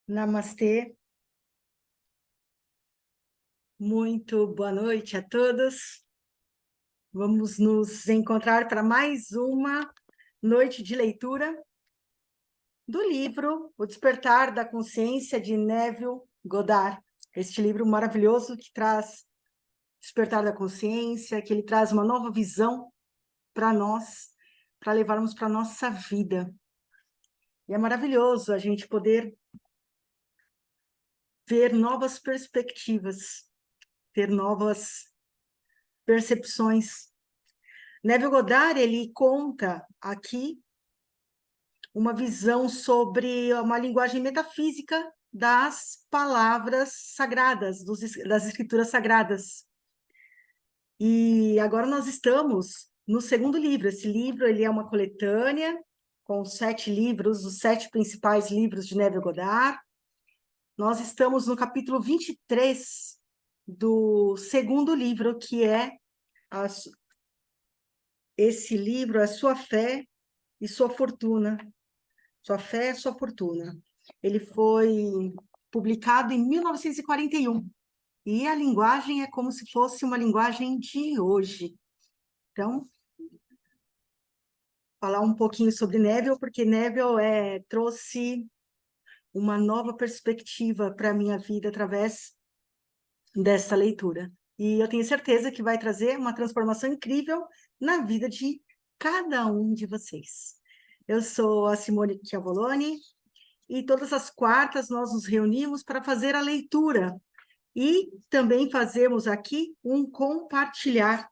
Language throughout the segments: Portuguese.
Namastê, muito boa noite a todos. Vamos nos encontrar para mais uma noite de leitura do livro O Despertar da Consciência, de Neville Goddard. Este livro maravilhoso que traz Despertar da Consciência, que ele traz uma nova visão para nós, para levarmos para a nossa vida. E é maravilhoso a gente poder ver novas perspectivas, ter novas percepções. Neville Goddard, ele conta aqui uma visão sobre uma linguagem metafísica das palavras sagradas, das escrituras sagradas. E agora nós estamos no segundo livro. Esse livro ele é uma coletânea com 7 livros, os 7 principais livros de Neville Goddard. Nós estamos no capítulo 23 do segundo livro, que é esse livro, A Sua Fé e Sua Fortuna. Sua Fé e Sua Fortuna. Ele foi publicado em 1941. E a linguagem é como se fosse uma linguagem de hoje. Então, falar um pouquinho sobre Neville, porque Neville trouxe uma nova perspectiva para a minha vida através dessa leitura. E eu tenho certeza que vai trazer uma transformação incrível na vida de cada um de vocês. Eu sou a Simone Chiavoloni, e todas as quartas nós nos reunimos para fazer a leitura. E também fazemos aqui um compartilhar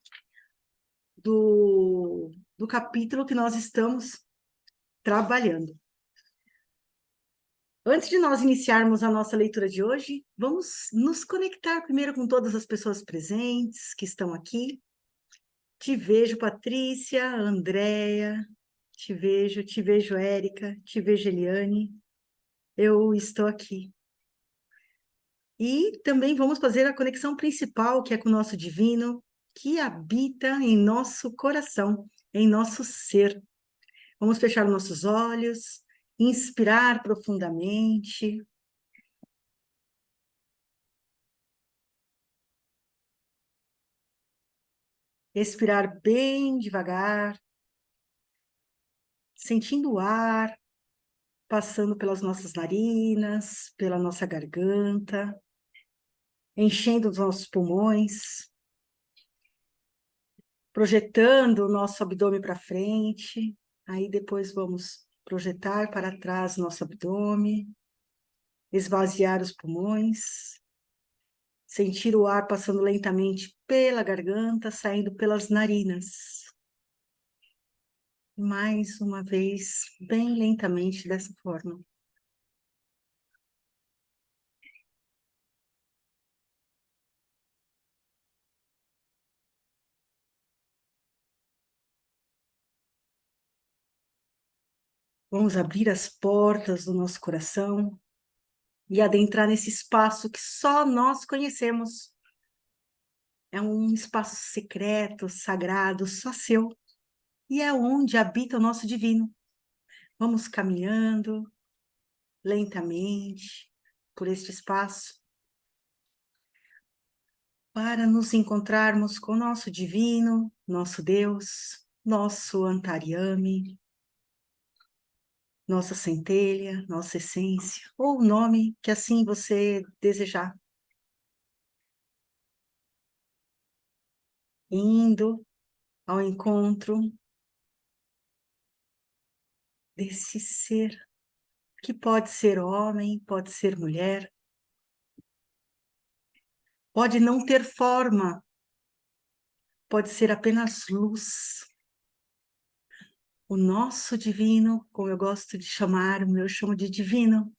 do capítulo que nós estamos trabalhando. Antes de nós iniciarmos a nossa leitura de hoje, vamos nos conectar primeiro com todas as pessoas presentes que estão aqui. Te vejo, Patrícia, Andréia, te vejo, Érica, te vejo, Eliane. Eu estou aqui. E também vamos fazer a conexão principal, que é com o nosso divino, que habita em nosso coração, em nosso ser. Vamos fechar nossos olhos, inspirar profundamente. Expirar bem devagar, sentindo o ar passando pelas nossas narinas, pela nossa garganta, enchendo os nossos pulmões, projetando o nosso abdômen para frente. Aí depois vamos projetar para trás nosso abdômen, esvaziar os pulmões, sentir o ar passando lentamente pela garganta, saindo pelas narinas. Mais uma vez, bem lentamente dessa forma. Vamos abrir as portas do nosso coração e adentrar nesse espaço que só nós conhecemos. É um espaço secreto, sagrado, só seu. E é onde habita o nosso divino. Vamos caminhando lentamente por este espaço para nos encontrarmos com o nosso divino, nosso Deus, nosso Antaryami, nossa centelha, nossa essência, ou o nome que assim você desejar. Indo ao encontro desse ser, que pode ser homem, pode ser mulher, pode não ter forma, pode ser apenas luz. O nosso divino, como eu gosto de chamar, eu chamo de divino,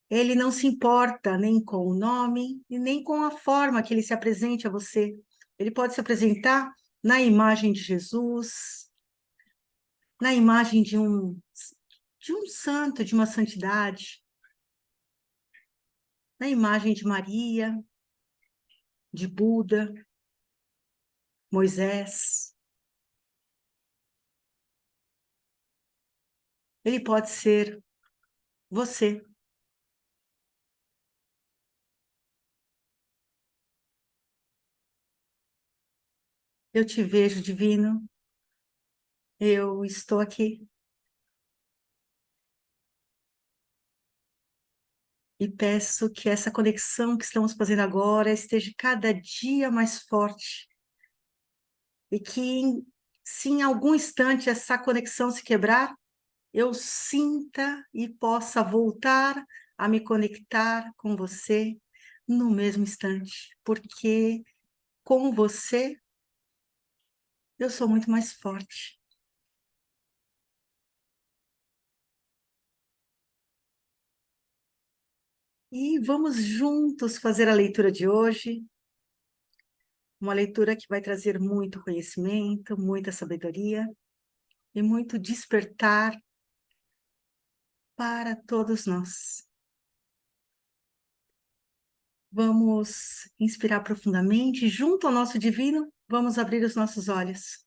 ele não se importa nem com o nome e nem com a forma que ele se apresente a você. Ele pode se apresentar na imagem de Jesus, na imagem de um santo, de uma santidade, na imagem de Maria, de Buda, Moisés. Ele pode ser você. Eu te vejo, divino. Eu estou aqui. E peço que essa conexão que estamos fazendo agora esteja cada dia mais forte. E que, se em algum instante essa conexão se quebrar, eu sinta e possa voltar a me conectar com você no mesmo instante. Porque com você, eu sou muito mais forte. E vamos juntos fazer a leitura de hoje. Uma leitura que vai trazer muito conhecimento, muita sabedoria e muito despertar para todos nós. Vamos inspirar profundamente, junto ao nosso divino, vamos abrir os nossos olhos.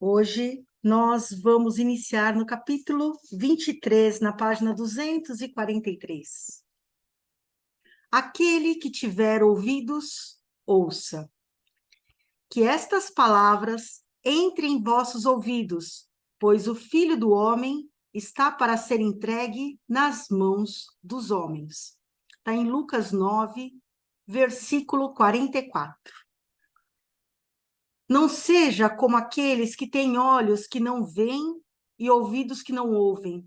Hoje nós vamos iniciar no capítulo 23, na página 243. Aquele que tiver ouvidos, ouça. Que estas palavras entrem em vossos ouvidos, pois o Filho do Homem está para ser entregue nas mãos dos homens. Está em Lucas 9, versículo 44. Não seja como aqueles que têm olhos que não veem e ouvidos que não ouvem.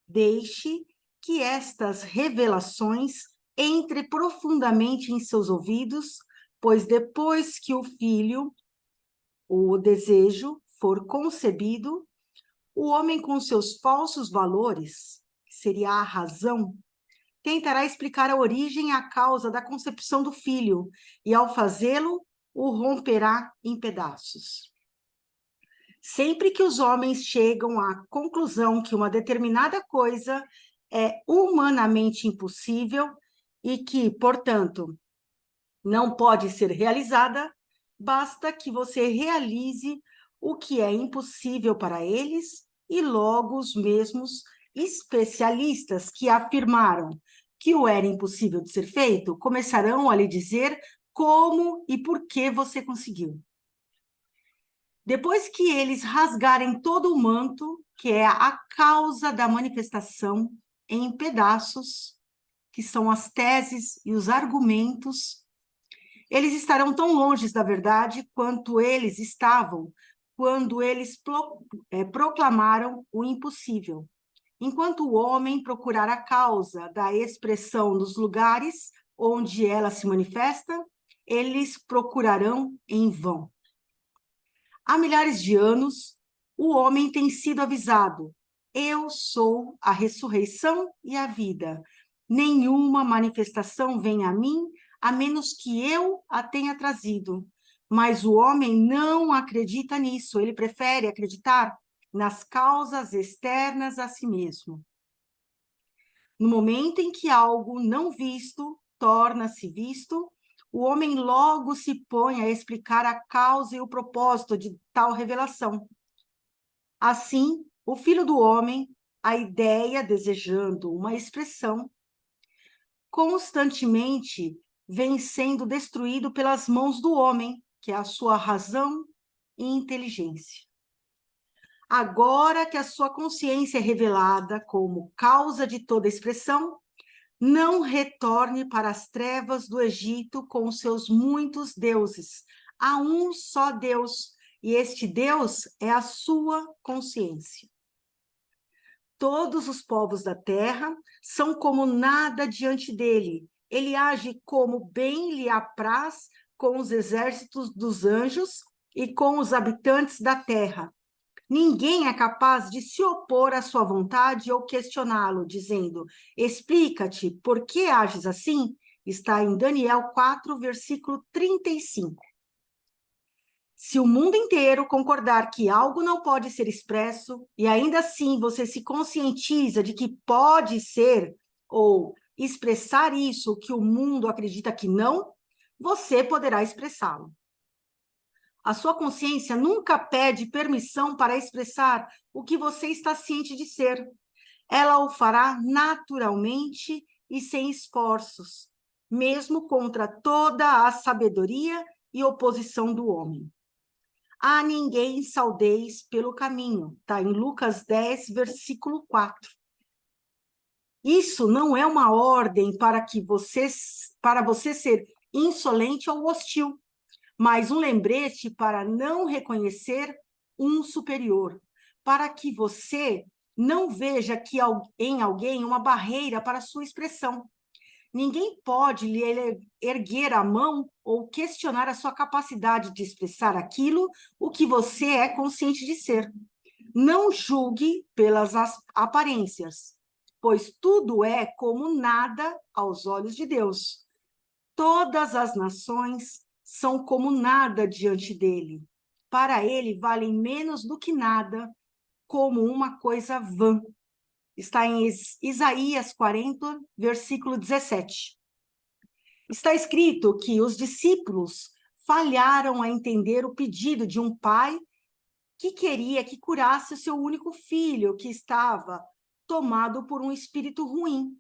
Deixe que estas revelações entrem profundamente em seus ouvidos, pois depois que o Filho, o desejo, for concebido, o homem com seus falsos valores, que seria a razão, tentará explicar a origem e a causa da concepção do filho, e ao fazê-lo, o romperá em pedaços. Sempre que os homens chegam à conclusão que uma determinada coisa é humanamente impossível e que, portanto, não pode ser realizada, basta que você realize o que é impossível para eles e logo os mesmos especialistas que afirmaram que o era impossível de ser feito começarão a lhe dizer como e por que você conseguiu. Depois que eles rasgarem todo o manto, que é a causa da manifestação, em pedaços, que são as teses e os argumentos, eles estarão tão longe da verdade quanto eles estavam quando eles proclamaram o impossível. Enquanto o homem procurar a causa da expressão nos lugares onde ela se manifesta, eles procurarão em vão. Há milhares de anos, o homem tem sido avisado: eu sou a ressurreição e a vida. Nenhuma manifestação vem a mim, a menos que eu a tenha trazido. Mas o homem não acredita nisso, ele prefere acreditar nas causas externas a si mesmo. No momento em que algo não visto torna-se visto, o homem logo se põe a explicar a causa e o propósito de tal revelação. Assim, o Filho do Homem, a ideia desejando uma expressão, constantemente vem sendo destruído pelas mãos do homem, que é a sua razão e inteligência. Agora que a sua consciência é revelada como causa de toda expressão, não retorne para as trevas do Egito com seus muitos deuses. Há um só Deus, e este Deus é a sua consciência. Todos os povos da terra são como nada diante dele. Ele age como bem lhe apraz com os exércitos dos anjos e com os habitantes da terra. Ninguém é capaz de se opor à sua vontade ou questioná-lo, dizendo: explica-te, por que ages assim? Está em Daniel 4, versículo 35. Se o mundo inteiro concordar que algo não pode ser expresso, e ainda assim você se conscientiza de que pode ser, ou expressar isso que o mundo acredita que não, você poderá expressá-lo. A sua consciência nunca pede permissão para expressar o que você está ciente de ser. ela o fará naturalmente e sem esforços, mesmo contra toda a sabedoria e oposição do homem. A ninguém saudeis pelo caminho, está em Lucas 10, versículo 4. Isso não é uma ordem para você ser insolente ou hostil, mas um lembrete para não reconhecer um superior, para que você não veja que em alguém uma barreira para sua expressão. Ninguém pode lhe erguer a mão ou questionar a sua capacidade de expressar aquilo o que você é consciente de ser. Não julgue pelas aparências, pois tudo é como nada aos olhos de Deus. Todas as nações são como nada diante dele. Para ele valem menos do que nada, como uma coisa vã. Está em Isaías 40, versículo 17. Está escrito que os discípulos falharam a entender o pedido de um pai que queria que curasse o seu único filho, que estava tomado por um espírito ruim.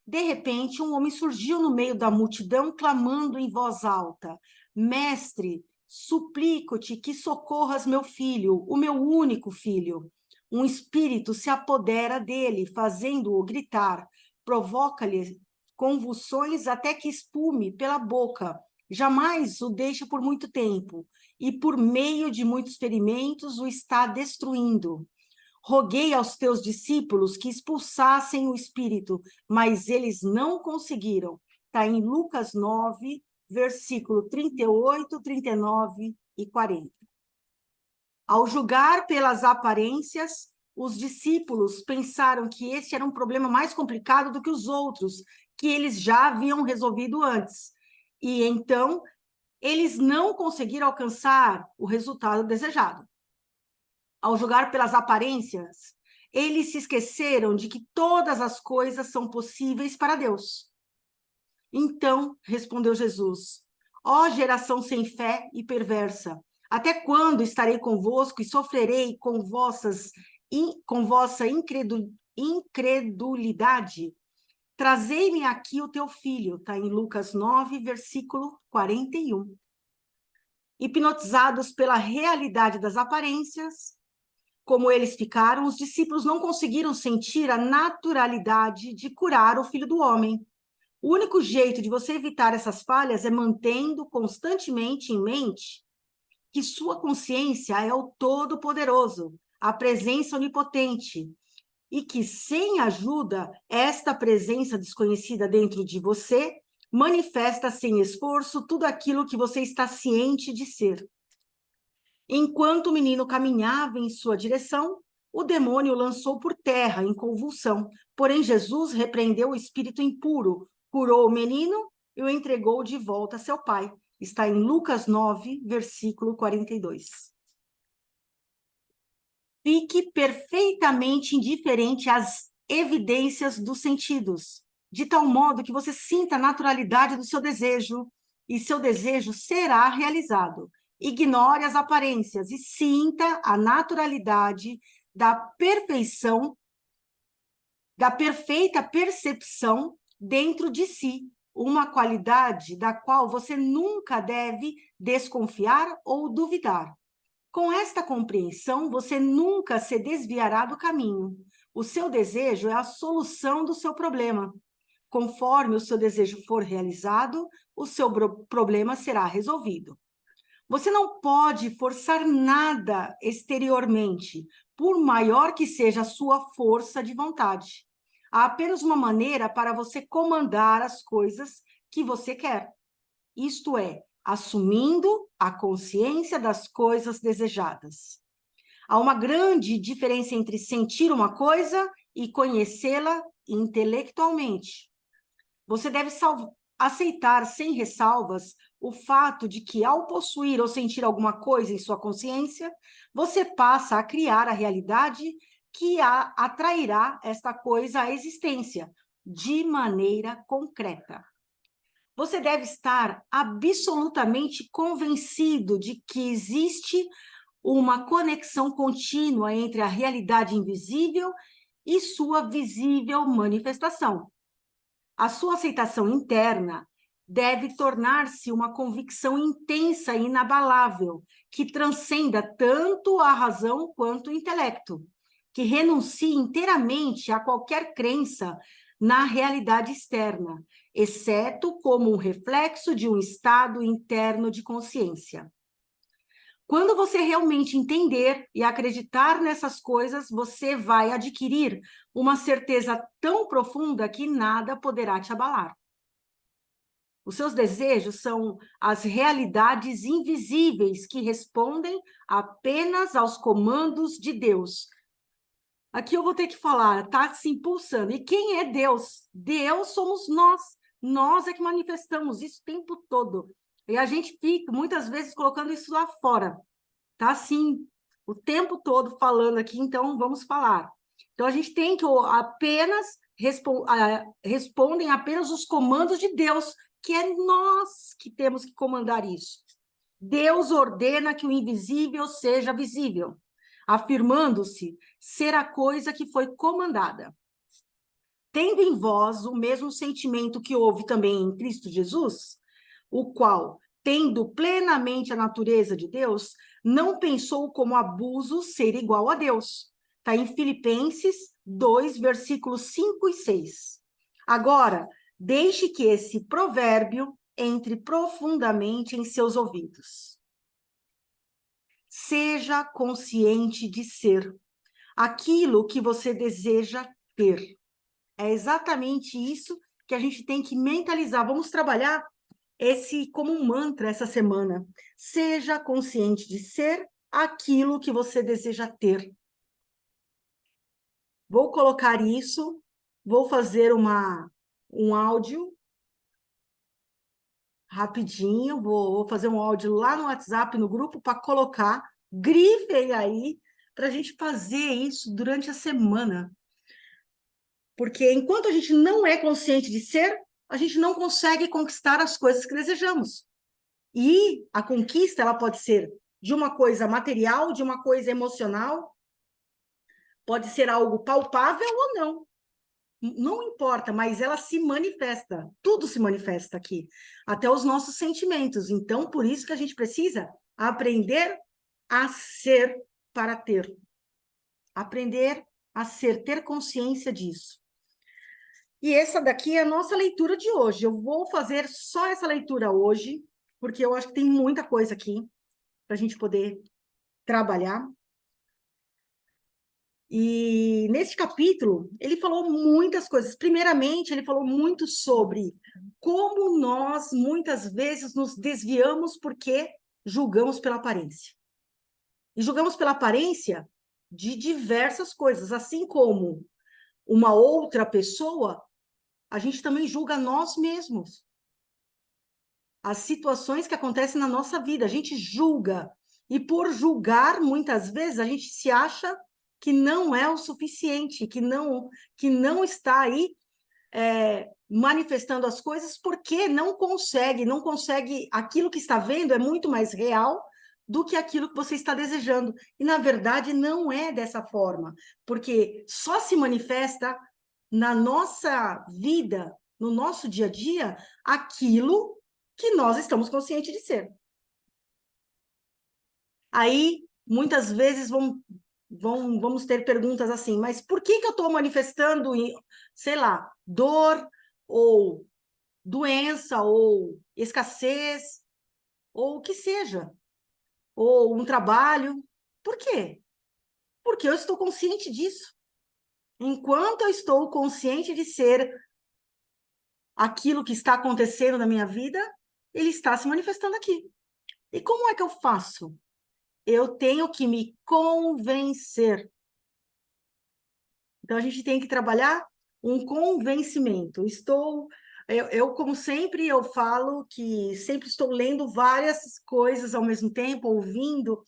De repente, um homem surgiu no meio da multidão, clamando em voz alta: Mestre, suplico-te que socorras meu filho, o meu único filho. Um espírito se apodera dele, fazendo-o gritar, provoca-lhe convulsões até que espume pela boca. Jamais o deixa por muito tempo, e por meio de muitos ferimentos o está destruindo. Roguei aos teus discípulos que expulsassem o espírito, mas eles não conseguiram. Está em Lucas 9, versículo 38, 39 e 40. Ao julgar pelas aparências, os discípulos pensaram que esse era um problema mais complicado do que os outros, que eles já haviam resolvido antes. E então, eles não conseguiram alcançar o resultado desejado. Ao julgar pelas aparências, eles se esqueceram de que todas as coisas são possíveis para Deus. Então, respondeu Jesus, ó geração sem fé e perversa, até quando estarei convosco e sofrerei com vossa incredulidade? Trazei-me aqui o teu filho, está em Lucas 9, versículo 41. Hipnotizados pela realidade das aparências, como eles ficaram, os discípulos não conseguiram sentir a naturalidade de curar o Filho do Homem. O único jeito de você evitar essas falhas é mantendo constantemente em mente que sua consciência é o Todo-Poderoso, a presença onipotente, e que, sem ajuda, esta presença desconhecida dentro de você manifesta sem esforço tudo aquilo que você está ciente de ser. Enquanto o menino caminhava em sua direção, o demônio o lançou por terra em convulsão. Porém, Jesus repreendeu o espírito impuro, curou o menino e o entregou de volta a seu pai. Está em Lucas 9, versículo 42. Fique perfeitamente indiferente às evidências dos sentidos, de tal modo que você sinta a naturalidade do seu desejo, e seu desejo será realizado. Ignore as aparências e sinta a naturalidade da perfeição, da perfeita percepção dentro de si, uma qualidade da qual você nunca deve desconfiar ou duvidar. Com esta compreensão, você nunca se desviará do caminho. O seu desejo é a solução do seu problema. Conforme o seu desejo for realizado, o seu problema será resolvido. Você não pode forçar nada exteriormente, por maior que seja a sua força de vontade. Há apenas uma maneira para você comandar as coisas que você quer. Isto é, assumindo a consciência das coisas desejadas. Há uma grande diferença entre sentir uma coisa e conhecê-la intelectualmente. Você deve aceitar sem ressalvas o fato de que, ao possuir ou sentir alguma coisa em sua consciência, você passa a criar a realidade que atrairá esta coisa à existência, de maneira concreta. Você deve estar absolutamente convencido de que existe uma conexão contínua entre a realidade invisível e sua visível manifestação. A sua aceitação interna deve tornar-se uma convicção intensa e inabalável, que transcenda tanto a razão quanto o intelecto, que renuncie inteiramente a qualquer crença na realidade externa, exceto como um reflexo de um estado interno de consciência. Quando você realmente entender e acreditar nessas coisas, você vai adquirir uma certeza tão profunda que nada poderá te abalar. Os seus desejos são as realidades invisíveis que respondem apenas aos comandos de Deus. Aqui eu vou ter que falar, tá se impulsando. E quem é Deus? Deus somos nós. Nós é que manifestamos isso o tempo todo. E a gente fica, muitas vezes, colocando isso lá fora. Tá assim, o tempo todo falando aqui, então vamos falar. Então a gente tem que apenas respondem apenas os comandos de Deus, que é nós que temos que comandar isso. Deus ordena que o invisível seja visível, afirmando-se ser a coisa que foi comandada. Tendo em vós o mesmo sentimento que houve também em Cristo Jesus, o qual, tendo plenamente a natureza de Deus, não pensou como abuso ser igual a Deus. Está em Filipenses 2, versículos 5 e 6. Agora, deixe que esse provérbio entre profundamente em seus ouvidos. Seja consciente de ser aquilo que você deseja ter. É exatamente isso que a gente tem que mentalizar. Vamos trabalhar esse como um mantra essa semana. Seja consciente de ser aquilo que você deseja ter. Vou colocar isso, vou fazer um áudio rapidinho, vou fazer um áudio lá no WhatsApp, no grupo, para colocar. Grifem aí, para a gente fazer isso durante a semana. Porque enquanto a gente não é consciente de ser, a gente não consegue conquistar as coisas que desejamos. E a conquista, ela pode ser de uma coisa material, de uma coisa emocional, pode ser algo palpável ou não. Não importa, mas ela se manifesta. Tudo se manifesta aqui, até os nossos sentimentos. Então, por isso que a gente precisa aprender a ser para ter. Aprender a ser, ter consciência disso. E essa daqui é a nossa leitura de hoje. Eu vou fazer só essa leitura hoje, porque eu acho que tem muita coisa aqui para a gente poder trabalhar. E nesse capítulo, ele falou muitas coisas. Primeiramente, ele falou muito sobre como nós, muitas vezes, nos desviamos porque julgamos pela aparência. E julgamos pela aparência de diversas coisas, assim como uma outra pessoa, a gente também julga nós mesmos. As situações que acontecem na nossa vida, a gente julga. E por julgar, muitas vezes, a gente se acha que não é o suficiente, que não está aí manifestando as coisas, porque não consegue, aquilo que está vendo é muito mais real do que aquilo que você está desejando. E, na verdade, não é dessa forma, porque só se manifesta na nossa vida, no nosso dia a dia, aquilo que nós estamos conscientes de ser. Aí, muitas vezes, vamos ter perguntas assim, mas por que eu estou manifestando, sei lá, dor, ou doença, ou escassez, ou o que seja, ou um trabalho? Por quê? Porque eu estou consciente disso. Enquanto eu estou consciente de ser aquilo que está acontecendo na minha vida, ele está se manifestando aqui. E como é que eu faço? Eu tenho que me convencer. Então, a gente tem que trabalhar um convencimento. Eu, como sempre, eu falo que sempre estou lendo várias coisas ao mesmo tempo, ouvindo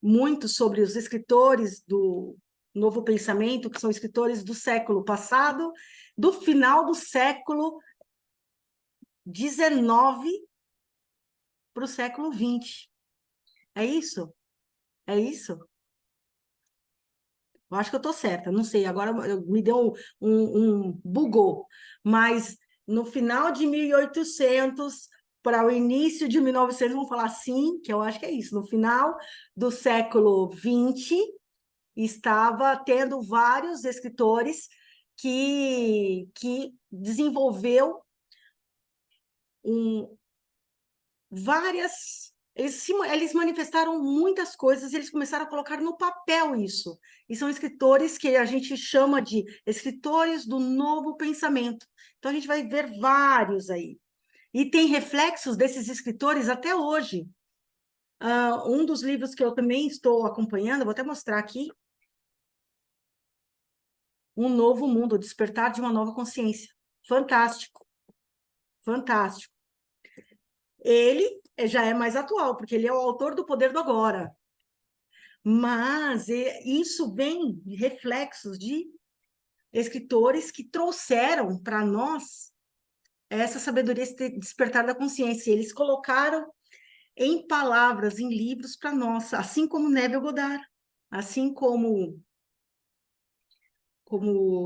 muito sobre os escritores do Novo Pensamento, que são escritores do século passado, do final do século XIX para o século XX. É isso? É isso? Eu acho que eu estou certa, não sei, agora me deu bugou. Mas no final de 1800 para o início de 1900, vamos falar assim, que eu acho que é isso, no final do século XX, estava tendo vários escritores que desenvolveu várias... Eles manifestaram muitas coisas e eles começaram a colocar no papel isso. E são escritores que a gente chama de escritores do novo pensamento. Então, a gente vai ver vários aí. E tem reflexos desses escritores até hoje. Um dos livros que eu também estou acompanhando, vou até mostrar aqui, Um Novo Mundo, o Despertar de uma Nova Consciência. Fantástico, fantástico. Ele já é mais atual, porque ele é o autor do Poder do Agora. Mas isso vem de reflexos de escritores que trouxeram para nós essa sabedoria, esse despertar da consciência. Eles colocaram em palavras, em livros para nós, assim como Neville Goddard, assim como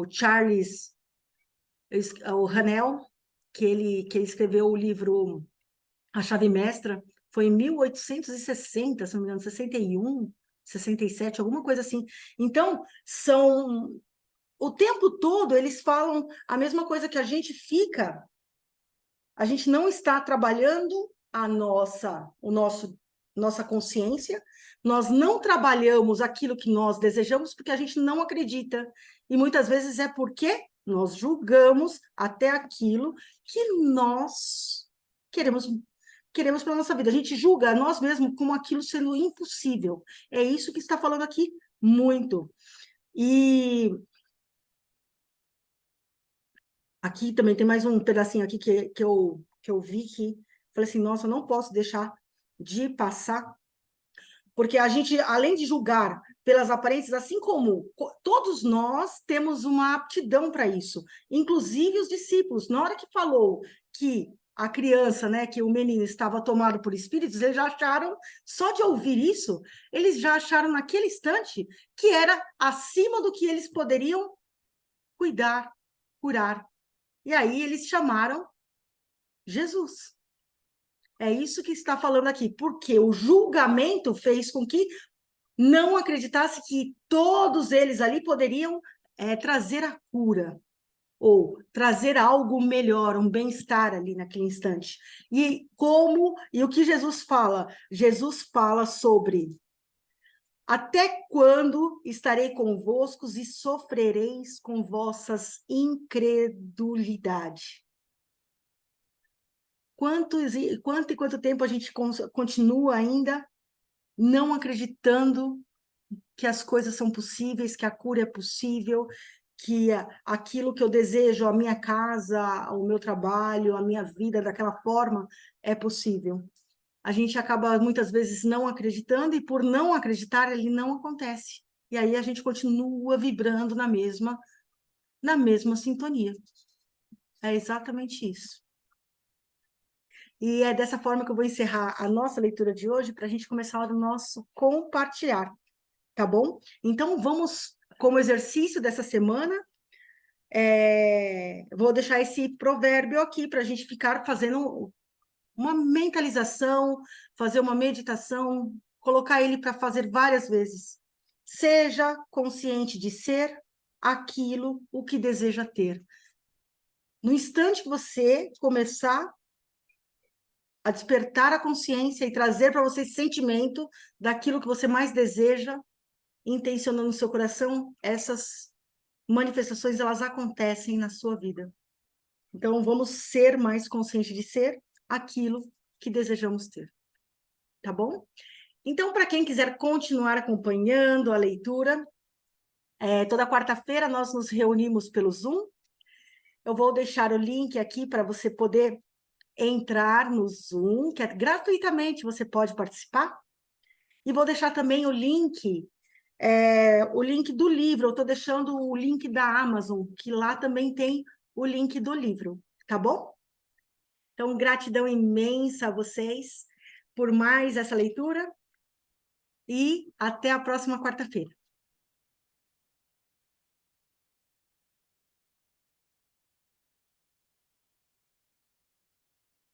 Charles o Hanel, que ele escreveu o livro A Chave Mestra, foi em 1860, se não me engano, 61, 67, alguma coisa assim. Então, o tempo todo eles falam a mesma coisa que a gente não está trabalhando nossa consciência, nós não trabalhamos aquilo que nós desejamos porque a gente não acredita. E muitas vezes é porque nós julgamos até aquilo que nós queremos para a nossa vida. A gente julga nós mesmos como aquilo sendo impossível. É isso que está falando aqui muito. E aqui também tem mais um pedacinho aqui que eu vi que falei assim, nossa, eu não posso deixar de passar, porque a gente, além de julgar pelas aparências, assim como todos nós temos uma aptidão para isso, inclusive os discípulos. Na hora que falou que a criança, né, que o menino estava tomado por espíritos, eles já acharam, só de ouvir isso, eles já acharam naquele instante que era acima do que eles poderiam cuidar, curar. E aí eles chamaram Jesus. É isso que está falando aqui, porque o julgamento fez com que não acreditasse que todos eles ali poderiam trazer a cura, ou trazer algo melhor, um bem-estar ali naquele instante. E o que Jesus fala? Jesus fala sobre até quando estarei convosco e sofrereis com vossas incredulidade. Quanto e quanto tempo a gente continua ainda não acreditando que as coisas são possíveis, que a cura é possível, que aquilo que eu desejo, a minha casa, o meu trabalho, a minha vida daquela forma é possível. A gente acaba muitas vezes não acreditando e por não acreditar ele não acontece. E aí a gente continua vibrando na mesma sintonia. É exatamente isso. E é dessa forma que eu vou encerrar a nossa leitura de hoje para a gente começar o nosso compartilhar, tá bom? Então, vamos, como exercício dessa semana, vou deixar esse provérbio aqui para a gente ficar fazendo uma mentalização, fazer uma meditação, colocar ele para fazer várias vezes. Seja consciente de ser aquilo o que deseja ter. No instante que você começar a despertar a consciência e trazer para você esse sentimento daquilo que você mais deseja, intencionando no seu coração, essas manifestações, elas acontecem na sua vida. Então, vamos ser mais conscientes de ser aquilo que desejamos ter. Tá bom? Então, para quem quiser continuar acompanhando a leitura, toda quarta-feira nós nos reunimos pelo Zoom. Eu vou deixar o link aqui para você poder entrar no Zoom, que gratuitamente você pode participar. E vou deixar também o link do livro. Eu estou deixando o link da Amazon, que lá também tem o link do livro, tá bom? Então, gratidão imensa a vocês por mais essa leitura e até a próxima quarta-feira.